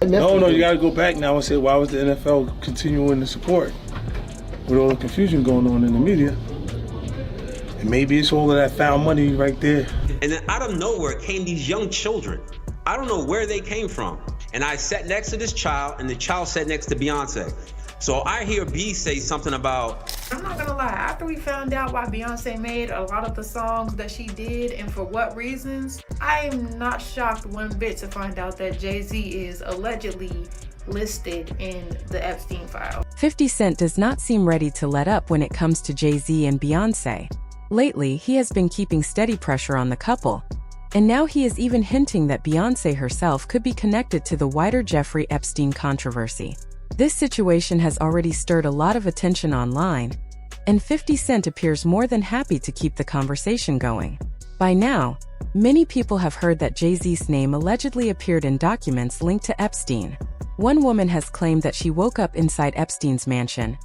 No, you got to go back now and say, why was the NFL continuing to support with all the confusion going on in the media? And maybe it's all of that found money right there. And then out of nowhere came these young children. I don't know where they came from. And I sat next to this child, and the child sat next to Beyonce. So I hear B say something about, I'm not gonna lie, after we found out why Beyonce made a lot of the songs that she did and for what reasons, I am not shocked one bit to find out that Jay-Z is allegedly listed in the Epstein file. 50 Cent does not seem ready to let up when it comes to Jay-Z and Beyonce. Lately, he has been keeping steady pressure on the couple, and now he is even hinting that Beyonce herself could be connected to the wider Jeffrey Epstein controversy. This situation has already stirred a lot of attention online, and 50 Cent appears more than happy to keep the conversation going. By now, many people have heard that Jay-Z's name allegedly appeared in documents linked to Epstein. One woman has claimed that she woke up inside Epstein's mansion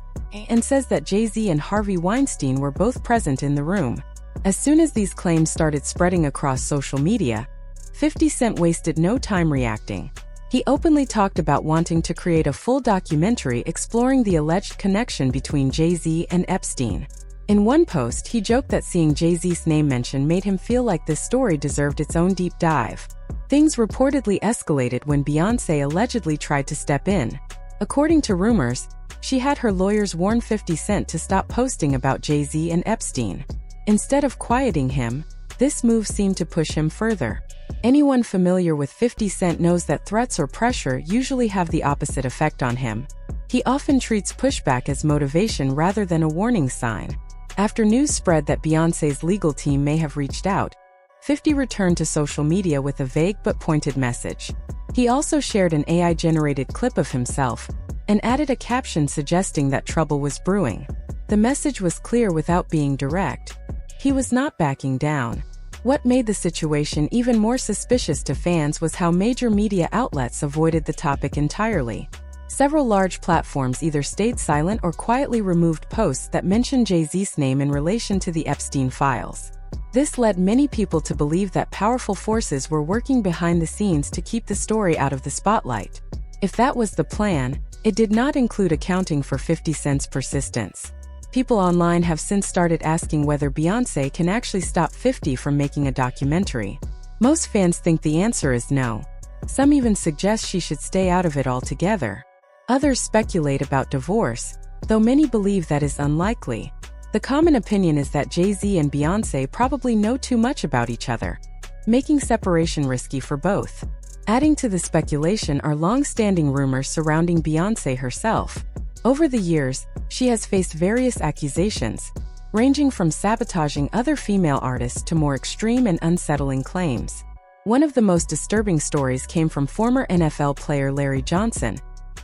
and says that Jay-Z and Harvey Weinstein were both present in the room. As soon as these claims started spreading across social media, 50 Cent wasted no time reacting. He openly talked about wanting to create a full documentary exploring the alleged connection between Jay-Z and Epstein. In one post, he joked that seeing Jay-Z's name mentioned made him feel like this story deserved its own deep dive. Things reportedly escalated when Beyoncé allegedly tried to step in. According to rumors, she had her lawyers warn 50 Cent to stop posting about Jay-Z and Epstein. Instead of quieting him, this move seemed to push him further. Anyone familiar with 50 Cent knows that threats or pressure usually have the opposite effect on him. He often treats pushback as motivation rather than a warning sign. After news spread that Beyoncé's legal team may have reached out, 50 returned to social media with a vague but pointed message. He also shared an AI-generated clip of himself and added a caption suggesting that trouble was brewing. The message was clear without being direct. He was not backing down. What made the situation even more suspicious to fans was how major media outlets avoided the topic entirely. Several large platforms either stayed silent or quietly removed posts that mentioned Jay-Z's name in relation to the Epstein files. This led many people to believe that powerful forces were working behind the scenes to keep the story out of the spotlight. If that was the plan, it did not include accounting for 50 Cent's persistence. People online have since started asking whether Beyoncé can actually stop 50 from making a documentary. Most fans think the answer is no. Some even suggest she should stay out of it altogether. Others speculate about divorce, though many believe that is unlikely. The common opinion is that Jay-Z and Beyoncé probably know too much about each other, making separation risky for both. Adding to the speculation are long-standing rumors surrounding Beyoncé herself. Over the years, she has faced various accusations, ranging from sabotaging other female artists to more extreme and unsettling claims. One of the most disturbing stories came from former NFL player Larry Johnson,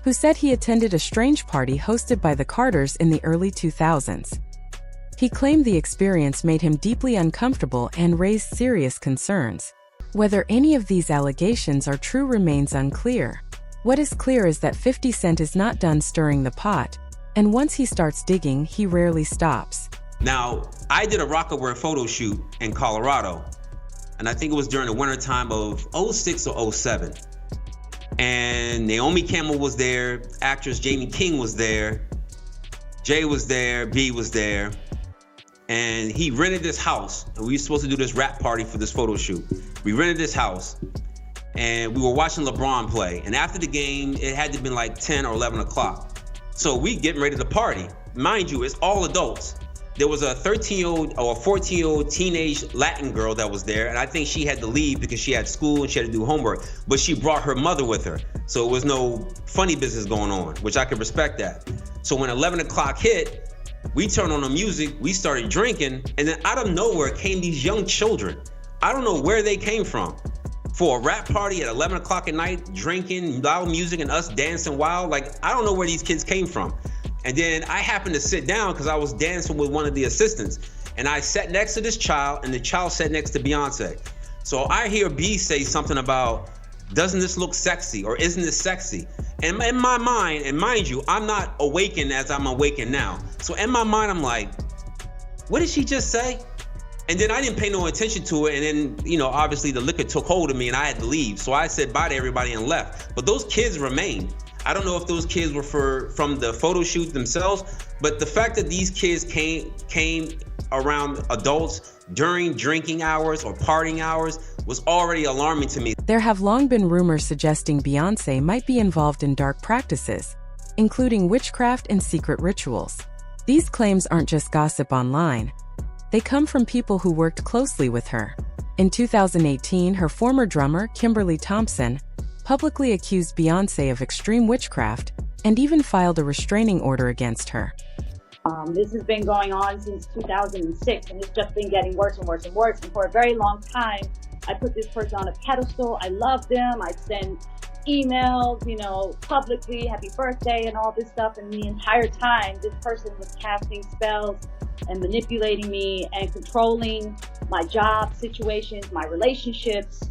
who said he attended a strange party hosted by the Carters in the early 2000s. He claimed the experience made him deeply uncomfortable and raised serious concerns. Whether any of these allegations are true remains unclear. What is clear is that 50 Cent is not done stirring the pot, and once he starts digging, he rarely stops. Now, I did a Rockaware photo shoot in Colorado, and I think it was during the winter time of 06 or 07. And Naomi Campbell was there, actress Jamie King was there, Jay was there, B was there, and he rented this house, and we were supposed to do this rap party for this photo shoot. We rented this house, and we were watching LeBron play, and after the game, it had to be like 10 or 11 o'clock. So we getting ready to party. Mind you, it's all adults. There was a 13-year-old or a 14-year-old teenage Latin girl that was there, and I think she had to leave because she had school and she had to do homework, but she brought her mother with her. So it was no funny business going on, which I could respect that. So when 11 o'clock hit, we turned on the music, we started drinking, and then out of nowhere came these young children. I don't know where they came from. For a rap party at 11 o'clock at night, drinking, loud music, and us dancing wild, like, I don't know where these kids came from. And then I happened to sit down because I was dancing with one of the assistants. And I sat next to this child, and the child sat next to Beyonce. So I hear B say something about, doesn't this look sexy, or isn't this sexy? And in my mind, and mind you, I'm not awakened as I'm awakened now. So in my mind, I'm like, what did she just say? And then I didn't pay no attention to it. And then, you know, obviously the liquor took hold of me and I had to leave. So I said bye to everybody and left. But those kids remained. I don't know if those kids were from the photo shoot themselves, but the fact that these kids came around adults during drinking hours or partying hours was already alarming to me. There have long been rumors suggesting Beyonce might be involved in dark practices, including witchcraft and secret rituals. These claims aren't just gossip online. They come from people who worked closely with her. In 2018, her former drummer, Kimberly Thompson, publicly accused Beyonce of extreme witchcraft and even filed a restraining order against her. This has been going on since 2006, and it's just been getting worse and worse and worse. And for a very long time, I put this person on a pedestal. I love them. I send emails, you know, publicly, happy birthday and all this stuff. And the entire time, this person was casting spells and manipulating me and controlling my job situations, my relationships,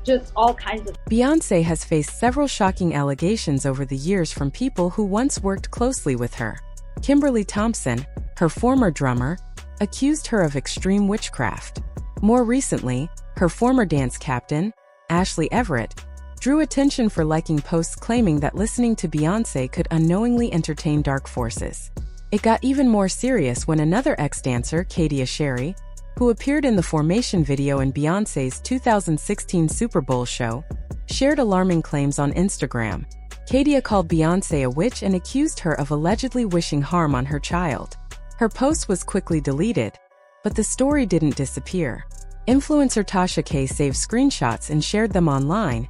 just all kinds of. Beyonce has faced several shocking allegations over the years from people who once worked closely with her. Kimberly Thompson, her former drummer, accused her of extreme witchcraft. More recently, her former dance captain, Ashley Everett, drew attention for liking posts claiming that listening to Beyonce could unknowingly entertain dark forces. It got even more serious when another ex-dancer, Katie Sherry, who appeared in the Formation video in Beyonce's 2016 Super Bowl show, shared alarming claims on Instagram. Katie called Beyonce a witch and accused her of allegedly wishing harm on her child. Her post was quickly deleted, but the story didn't disappear. Influencer Tasha K saved screenshots and shared them online,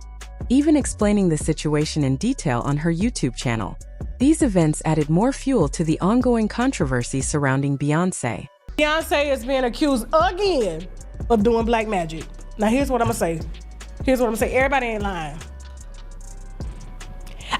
even explaining the situation in detail on her YouTube channel. These events added more fuel to the ongoing controversy surrounding Beyonce. Beyonce is being accused again of doing black magic. Now here's what I'm gonna say. Everybody ain't lying.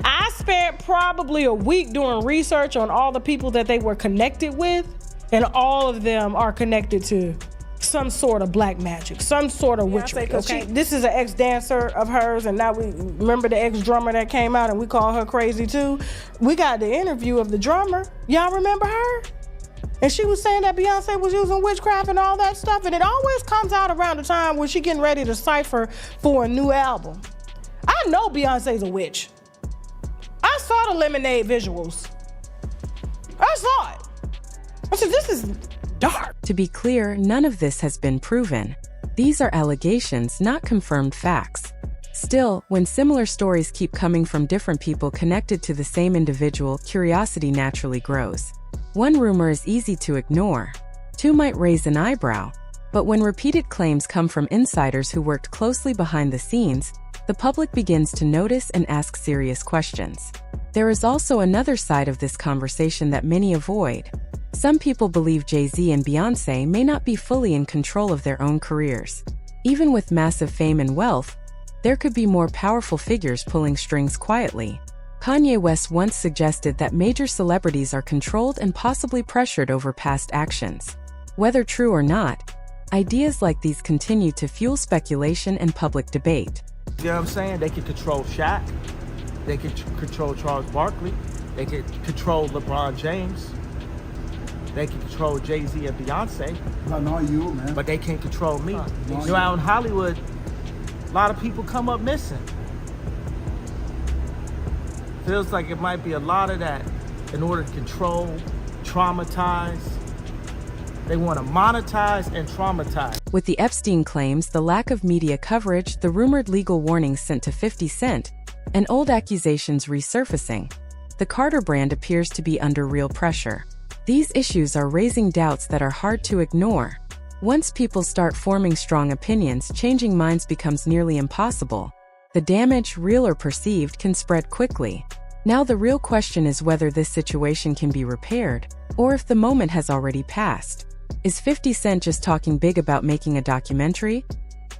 I spent probably a week doing research on all the people that they were connected with, and all of them are connected to some sort of black magic, some sort of witchery. Okay? This is an ex-dancer of hers, and now we remember the ex-drummer that came out and we call her crazy too. We got the interview of the drummer. Y'all remember her? And she was saying that Beyonce was using witchcraft and all that stuff, and it always comes out around the time when she getting ready to cipher for a new album. I know Beyonce's a witch. I saw the Lemonade visuals. I saw it. I said, this is dark. To be clear, none of this has been proven. These are allegations, not confirmed facts. Still, when similar stories keep coming from different people connected to the same individual, curiosity naturally grows. One rumor is easy to ignore. Two might raise an eyebrow. But when repeated claims come from insiders who worked closely behind the scenes, the public begins to notice and ask serious questions. There is also another side of this conversation that many avoid. Some people believe Jay-Z and Beyonce may not be fully in control of their own careers. Even with massive fame and wealth, there could be more powerful figures pulling strings quietly. Kanye West once suggested that major celebrities are controlled and possibly pressured over past actions. Whether true or not, ideas like these continue to fuel speculation and public debate. You know what I'm saying? They can control Shaq. They can control Charles Barkley. They can control LeBron James. They can control Jay-Z and Beyonce. Not you, man. But they can't control me. You know, out in Hollywood, a lot of people come up missing. Feels like it might be a lot of that in order to control, traumatize. They want to monetize and traumatize. With the Epstein claims, the lack of media coverage, the rumored legal warnings sent to 50 Cent, and old accusations resurfacing, the Carter brand appears to be under real pressure. These issues are raising doubts that are hard to ignore. Once people start forming strong opinions, changing minds becomes nearly impossible. The damage, real or perceived, can spread quickly. Now the real question is whether this situation can be repaired, or if the moment has already passed. Is 50 Cent just talking big about making a documentary?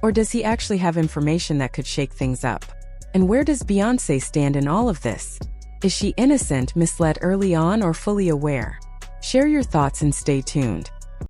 Or does he actually have information that could shake things up? And where does Beyonce stand in all of this? Is she innocent, misled early on, or fully aware? Share your thoughts and stay tuned.